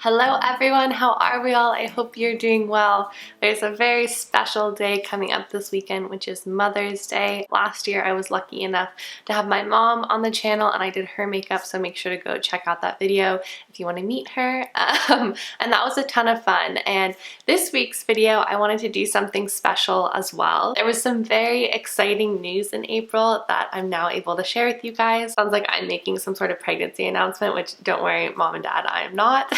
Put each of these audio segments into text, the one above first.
Hello everyone, how are we all? I hope you're doing well. There's a very special day coming up this weekend, which is Mother's Day. Last year I was lucky enough to have my mom on the channel and I did her makeup, so make sure to go check out that video if you want to meet her. And that was a ton of fun. And this week's video, I wanted to do something special as well. There was some very exciting news in April that I'm now able to share with you guys. Sounds like I'm making some sort of pregnancy announcement, which don't worry, mom and dad, I am not.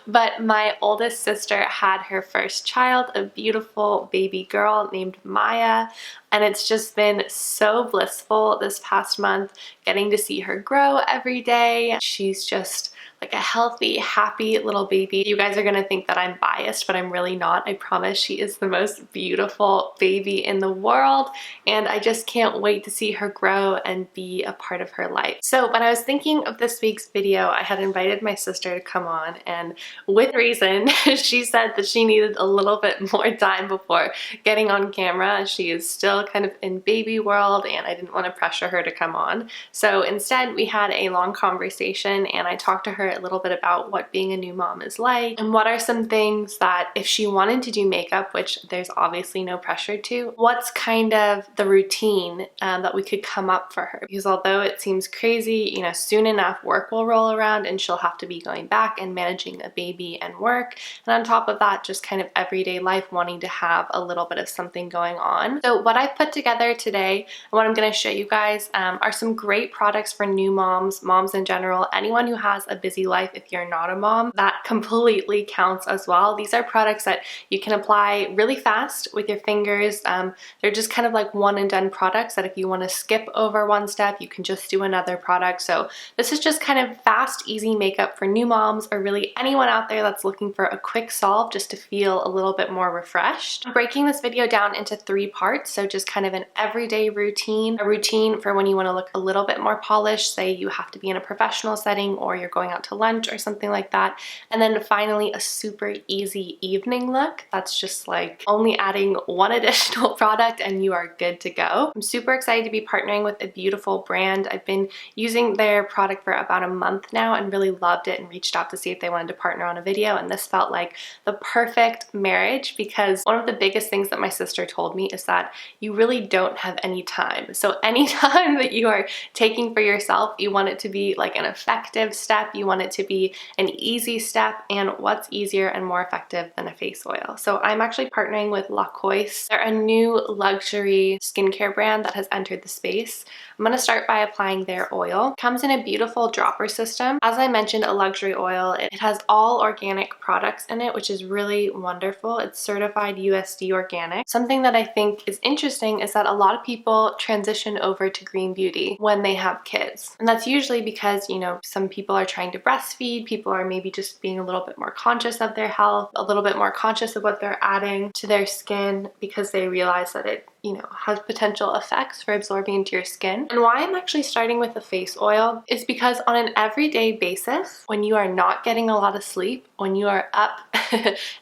But my oldest sister had her first child, a beautiful baby girl named Maya, and it's just been so blissful this past month getting to see her grow every day. She's just like a healthy, happy little baby. You guys are gonna think that I'm biased, but I'm really not. I promise she is the most beautiful baby in the world, and I just can't wait to see her grow and be a part of her life. So when I was thinking of this week's video, I had invited my sister to come on, and with reason, she said that she needed a little bit more time before getting on camera. She is still kind of in baby world, and I didn't want to pressure her to come on. So instead, we had a long conversation, and I talked to her a little bit about what being a new mom is like and what are some things that if she wanted to do makeup, which there's obviously no pressure to, what's kind of the routine that we could come up for her. Because although it seems crazy, you know, soon enough work will roll around and she'll have to be going back and managing a baby and work. And on top of that, just kind of everyday life, wanting to have a little bit of something going on. So what I've put together today and what I'm going to show you guys are some great products for new moms, moms in general, anyone who has a busy life. If you're not a mom, that completely counts as well. These are products that you can apply really fast with your fingers. They're just kind of like one and done products that if you want to skip over one step, you can just do another product. So this is just kind of fast, easy makeup for new moms or really anyone out there that's looking for a quick solve just to feel a little bit more refreshed. I'm breaking this video down into 3 parts. So just kind of an everyday routine, a routine for when you want to look a little bit more polished, say you have to be in a professional setting or you're going out to lunch or something like that. And then finally, a super easy evening look. That's just like only adding one additional product and you are good to go. I'm super excited to be partnering with a beautiful brand. I've been using their product for about a month now and really loved it and reached out to see if they wanted to partner on a video, and this felt like the perfect marriage because one of the biggest things that my sister told me is that you really don't have any time. So any time that you are taking for yourself, you want it to be like an effective step, you want it to be an easy step, and what's easier and more effective than a face oil. So I'm actually partnering with La Coise. They're a new luxury skincare brand that has entered the space. I'm going to start by applying their oil. It comes in a beautiful dropper system. As I mentioned, a luxury oil. It has all organic products in it, which is really wonderful. It's certified USD organic. Something that I think is interesting is that a lot of people transition over to green beauty when they have kids. And that's usually because, you know, some people are trying to breastfeed, people are maybe just being a little bit more conscious of their health, a little bit more conscious of what they're adding to their skin because they realize that it, you know, has potential effects for absorbing into your skin. And why I'm actually starting with a face oil is because on an everyday basis, when you are not getting a lot of sleep, when you are up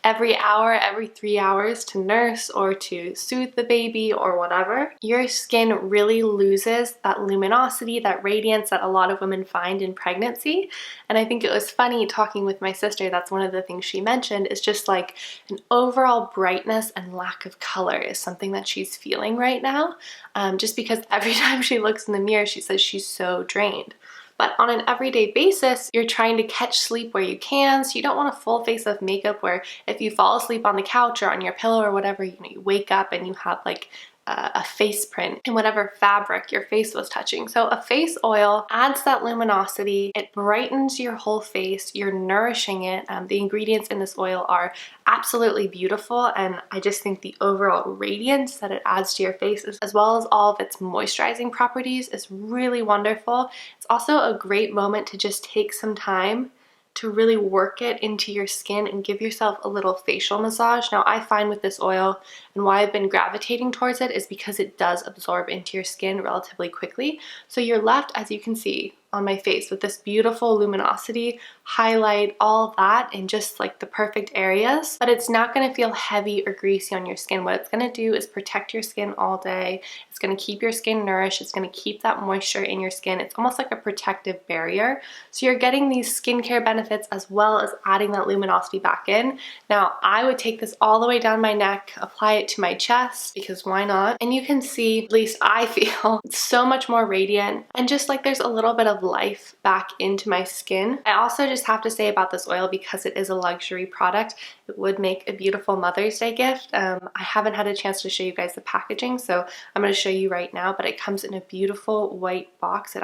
every hour, every 3 hours to nurse or to soothe the baby or whatever, your skin really loses that luminosity, that radiance that a lot of women find in pregnancy. And I think it was funny talking with my sister, that's one of the things she mentioned, is just like an overall brightness and lack of color is something that she's feeling right now, just because every time she looks in the mirror, she says she's so drained. But on an everyday basis, you're trying to catch sleep where you can, so you don't want a full face of makeup where if you fall asleep on the couch or on your pillow or whatever, you know, you wake up and you have like a face print in whatever fabric your face was touching. So a face oil adds that luminosity, it brightens your whole face, you're nourishing it. The ingredients in this oil are absolutely beautiful, and I just think the overall radiance that it adds to your face, as well as all of its moisturizing properties, is really wonderful. It's also a great moment to just take some time to really work it into your skin and give yourself a little facial massage. Now I find with this oil, and why I've been gravitating towards it, is because it does absorb into your skin relatively quickly. So you're left, as you can see, on my face with this beautiful luminosity, highlight, all of that in just like the perfect areas, but it's not going to feel heavy or greasy on your skin. What it's going to do is protect your skin all day. It's going to keep your skin nourished. It's going to keep that moisture in your skin. It's almost like a protective barrier. So you're getting these skincare benefits as well as adding that luminosity back in. Now, I would take this all the way down my neck, apply it to my chest, because why not? And you can see, at least I feel, so much more radiant, and just like there's a little bit of life back into my skin. I also just have to say about this oil, because it is a luxury product, it would make a beautiful Mother's Day gift. I haven't had a chance to show you guys the packaging, so I'm going to show you right now, but it comes in a beautiful white box. It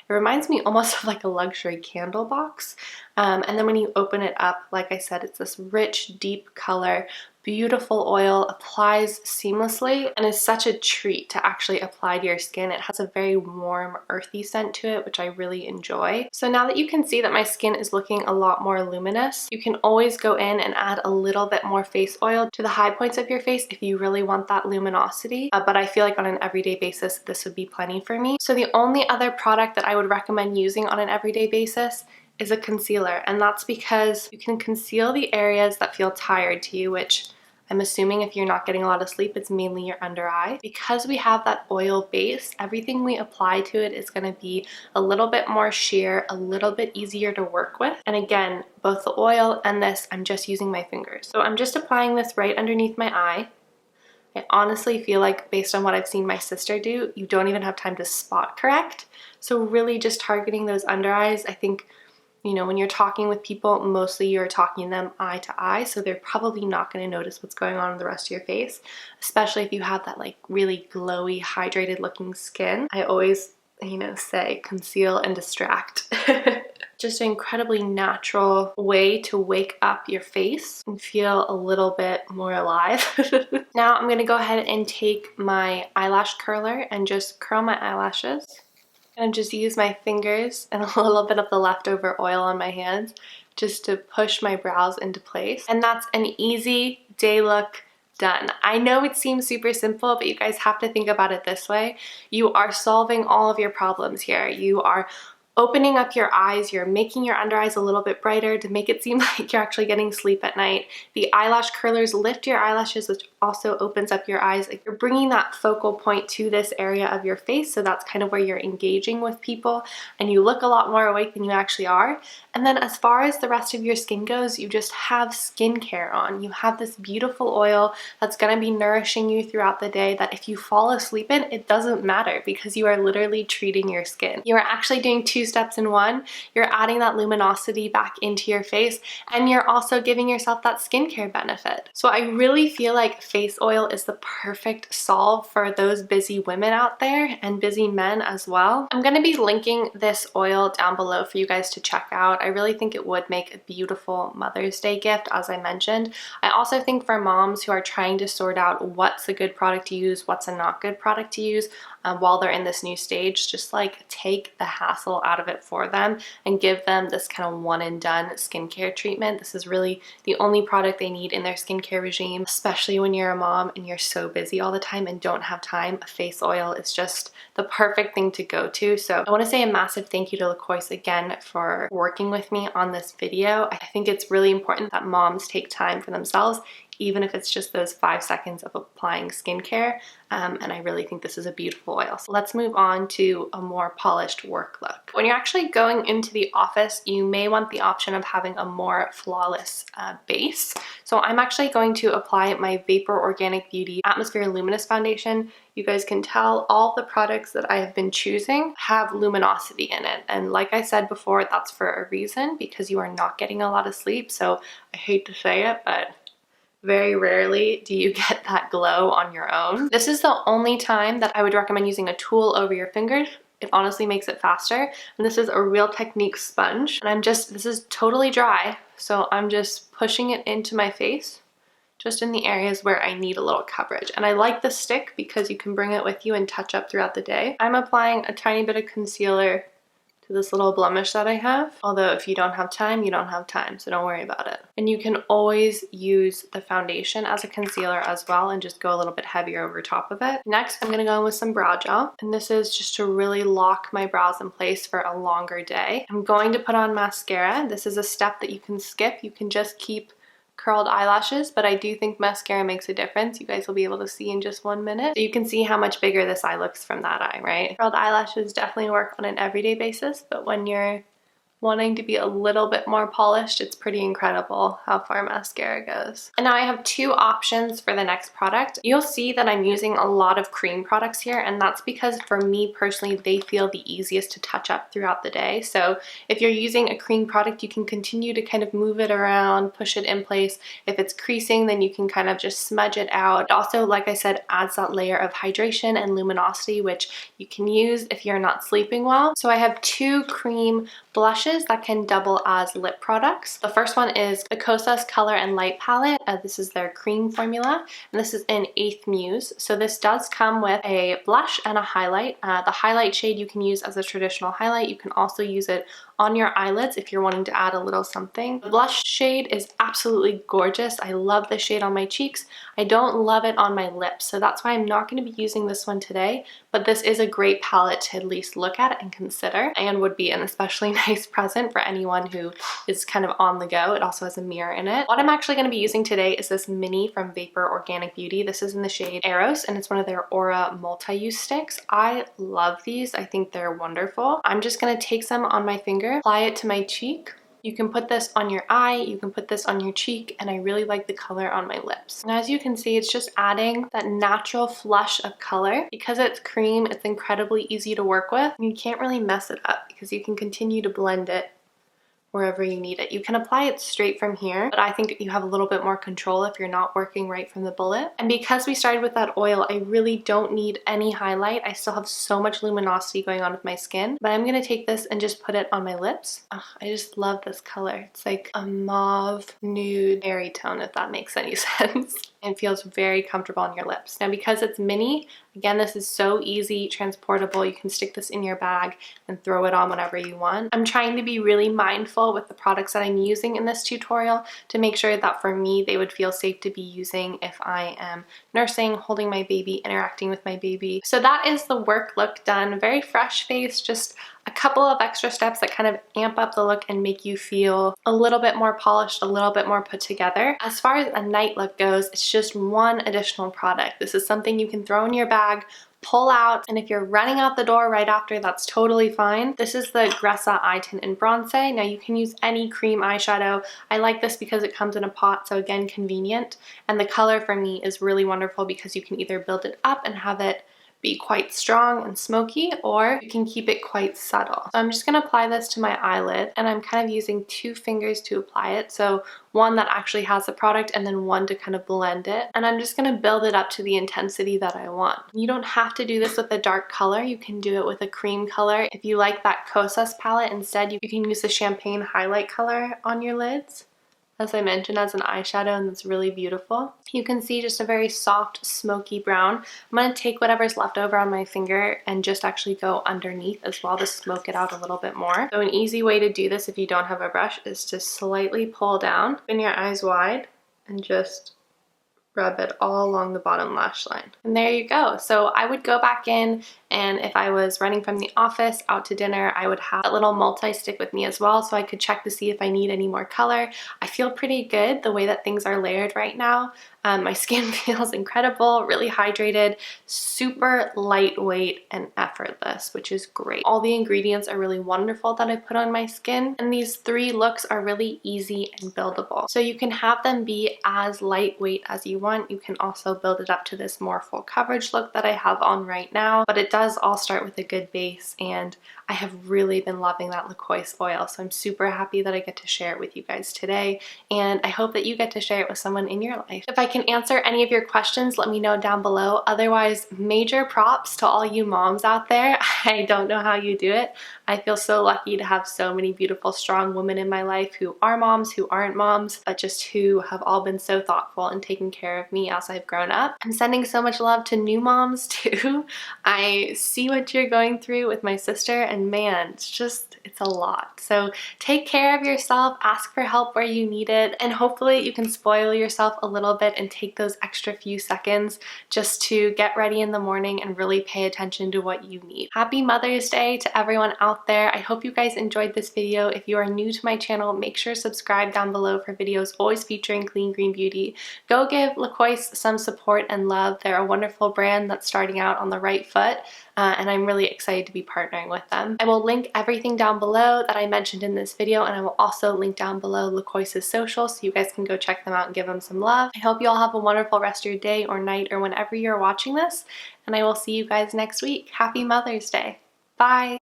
reminds me almost of like a luxury candle box. And then when you open it up, like I said, it's this rich, deep color, beautiful oil, applies seamlessly, and is such a treat to actually apply to your skin. It has a very warm, earthy scent to it, which I really enjoy. So now that you can see that my skin is looking a lot more luminous, you can always go in and add a little bit more face oil to the high points of your face if you really want that luminosity. But I feel like on an everyday basis, this would be plenty for me. So the only other product that I would recommend using on an everyday basis is a concealer, and that's because you can conceal the areas that feel tired to you, which I'm assuming if you're not getting a lot of sleep, it's mainly your under eye. Because we have that oil base, everything we apply to it is going to be a little bit more sheer, a little bit easier to work with. And again, both the oil and this, I'm just using my fingers. So I'm just applying this right underneath my eye. I honestly feel like, based on what I've seen my sister do, you don't even have time to spot correct. So really just targeting those under eyes. I think, you know, when you're talking with people, mostly you're talking to them eye to eye, so they're probably not going to notice what's going on in the rest of your face, especially if you have that like really glowy, hydrated looking skin. I always, you know, say conceal and distract. Just an incredibly natural way to wake up your face and feel a little bit more alive. Now I'm going to go ahead and take my eyelash curler and just curl my eyelashes. And just use my fingers and a little bit of the leftover oil on my hands just to push my brows into place. And that's an easy day look done. I know it seems super simple, but you guys have to think about it this way. You are solving all of your problems here. You are opening up your eyes, you're making your under eyes a little bit brighter to make it seem like you're actually getting sleep at night. The eyelash curlers lift your eyelashes, which also opens up your eyes. Like, you're bringing that focal point to this area of your face, so that's kind of where you're engaging with people and you look a lot more awake than you actually are. And then as far as the rest of your skin goes, you just have skincare on. You have this beautiful oil that's going to be nourishing you throughout the day, that if you fall asleep in, it doesn't matter, because you are literally treating your skin. You are actually doing two steps in one. You're adding that luminosity back into your face, and you're also giving yourself that skincare benefit. So I really feel like face oil is the perfect solve for those busy women out there, and busy men as well. I'm going to be linking this oil down below for you guys to check out. I really think it would make a beautiful Mother's Day gift, as I mentioned. I also think for moms who are trying to sort out what's a good product to use, what's a not good product to use, while they're in this new stage, just like take the hassle out of it for them and give them this kind of one and done skincare treatment. This is really the only product they need in their skincare regime, especially when you're a mom and you're so busy all the time and don't have time. A face oil is just the perfect thing to go to. So I want to say a massive thank you to LaCoisse again for working with me on this video. I think it's really important that moms take time for themselves, even if it's just those 5 seconds of applying skincare. And I really think this is a beautiful oil. So let's move on to a more polished work look. When you're actually going into the office, you may want the option of having a more flawless base. So I'm actually going to apply my Vapor Organic Beauty Atmosphere Luminous Foundation. You guys can tell all the products that I have been choosing have luminosity in it. And like I said before, that's for a reason, because you are not getting a lot of sleep. So I hate to say it, but very rarely do you get that glow on your own. This is the only time that I would recommend using a tool over your fingers. It honestly makes it faster. And this is a Real Technique sponge. And this is totally dry, so I'm just pushing it into my face, just in the areas where I need a little coverage. And I like the stick because you can bring it with you and touch up throughout the day. I'm applying a tiny bit of concealer to this little blemish that I have. Although if you don't have time, you don't have time, so don't worry about it. And you can always use the foundation as a concealer as well and just go a little bit heavier over top of it. Next, I'm gonna go in with some brow gel, and this is just to really lock my brows in place for a longer day. I'm going to put on mascara. This is a step that you can skip. You can just keep curled eyelashes, but I do think mascara makes a difference. You guys will be able to see in just 1 minute. So you can see how much bigger this eye looks from that eye, right? Curled eyelashes definitely work on an everyday basis, but when you're wanting to be a little bit more polished, it's pretty incredible how far mascara goes. And now I have 2 options for the next product. You'll see that I'm using a lot of cream products here, and that's because for me personally, they feel the easiest to touch up throughout the day. So if you're using a cream product, you can continue to kind of move it around, push it in place. If it's creasing, then you can kind of just smudge it out. It also, like I said, adds that layer of hydration and luminosity, which you can use if you're not sleeping well. So I have 2 cream blushes that can double as lip products. The first one is the Kosas Color and Light Palette. This is their cream formula, and this is in 8th Muse. So this does come with a blush and a highlight. The highlight shade you can use as a traditional highlight. You can also use it on your eyelids if you're wanting to add a little something. The blush shade is absolutely gorgeous. I love this shade on my cheeks. I don't love it on my lips, so that's why I'm not going to be using this one today, but this is a great palette to at least look at and consider, and would be an especially nice present for anyone who is kind of on the go. It also has a mirror in it. What I'm actually going to be using today is this mini from Vapor Organic Beauty. This is in the shade Eros, and it's one of their Aura multi-use sticks. I love these. I think they're wonderful. I'm just going to take some on my finger, apply it to my cheek. You can put this on your eye, you can put this on your cheek, and I really like the color on my lips. And as you can see, it's just adding that natural flush of color. Because it's cream, it's incredibly easy to work with. And you can't really mess it up because you can continue to blend it wherever you need it. You can apply it straight from here, but I think you have a little bit more control if you're not working right from the bullet. And because we started with that oil, I really don't need any highlight. I still have so much luminosity going on with my skin, but I'm gonna take this and just put it on my lips. Oh, I just love this color. It's like a mauve nude berry tone, if that makes any sense. And feels very comfortable on your lips. Now because it's mini, again, this is so easy, transportable. You can stick this in your bag and throw it on whenever you want. I'm trying to be really mindful with the products that I'm using in this tutorial to make sure that for me, they would feel safe to be using if I am nursing, holding my baby, interacting with my baby. So that is the work look done. Very fresh face, just a couple of extra steps that kind of amp up the look and make you feel a little bit more polished, a little bit more put together. As far as a night look goes, it's just one additional product. This is something you can throw in your bag, pull out, and if you're running out the door right after, that's totally fine. This is the Gressa Eye Tint in Bronze. Now you can use any cream eyeshadow. I like this because it comes in a pot, so again, convenient. And the color for me is really wonderful because you can either build it up and have it be quite strong and smoky, or you can keep it quite subtle. So I'm just gonna apply this to my eyelid, and I'm kind of using 2 fingers to apply it. So one that actually has the product and then one to kind of blend it. And I'm just gonna build it up to the intensity that I want. You don't have to do this with a dark color. You can do it with a cream color. If you like that Kosas palette, instead you can use the champagne highlight color on your lids, as I mentioned, as an eyeshadow, and it's really beautiful. You can see just a very soft, smoky brown. I'm going to take whatever's left over on my finger and just actually go underneath as well to smoke it out a little bit more. So an easy way to do this if you don't have a brush is to slightly pull down, open your eyes wide, and just rub it all along the bottom lash line. And there you go. So I would go back in, and if I was running from the office out to dinner, I would have a little multi-stick with me as well, so I could check to see if I need any more color. I feel pretty good the way that things are layered right now. My skin feels incredible, really hydrated, super lightweight and effortless, which is great. All the ingredients are really wonderful that I put on my skin, and these 3 looks are really easy and buildable. So you can have them be as lightweight as you want. You can also build it up to this more full coverage look that I have on right now, but it does all start with a good base, and I have really been loving that Lacoste oil, so I'm super happy that I get to share it with you guys today, and I hope that you get to share it with someone in your life. If I can answer any of your questions, let me know down below. Otherwise, major props to all you moms out there. I don't know how you do it. I feel so lucky to have so many beautiful, strong women in my life who are moms, who aren't moms, but just who have all been so thoughtful and taken care of me as I've grown up. I'm sending so much love to new moms too. I see what you're going through with my sister, and man, it's a lot. So take care of yourself, ask for help where you need it, and hopefully you can spoil yourself a little bit and take those extra few seconds just to get ready in the morning and really pay attention to what you need. Happy Mother's Day to everyone out there. I hope you guys enjoyed this video. If you are new to my channel, make sure to subscribe down below for videos always featuring clean green beauty. Go give LaCoisse some support and love. They're a wonderful brand that's starting out on the right foot, and I'm really excited to be partnering with them. I will link everything down below that I mentioned in this video, and I will also link down below LaCoisse's social so you guys can go check them out and give them some love. I hope you all have a wonderful rest of your day or night or whenever you're watching this, and I will see you guys next week. Happy Mother's Day. Bye!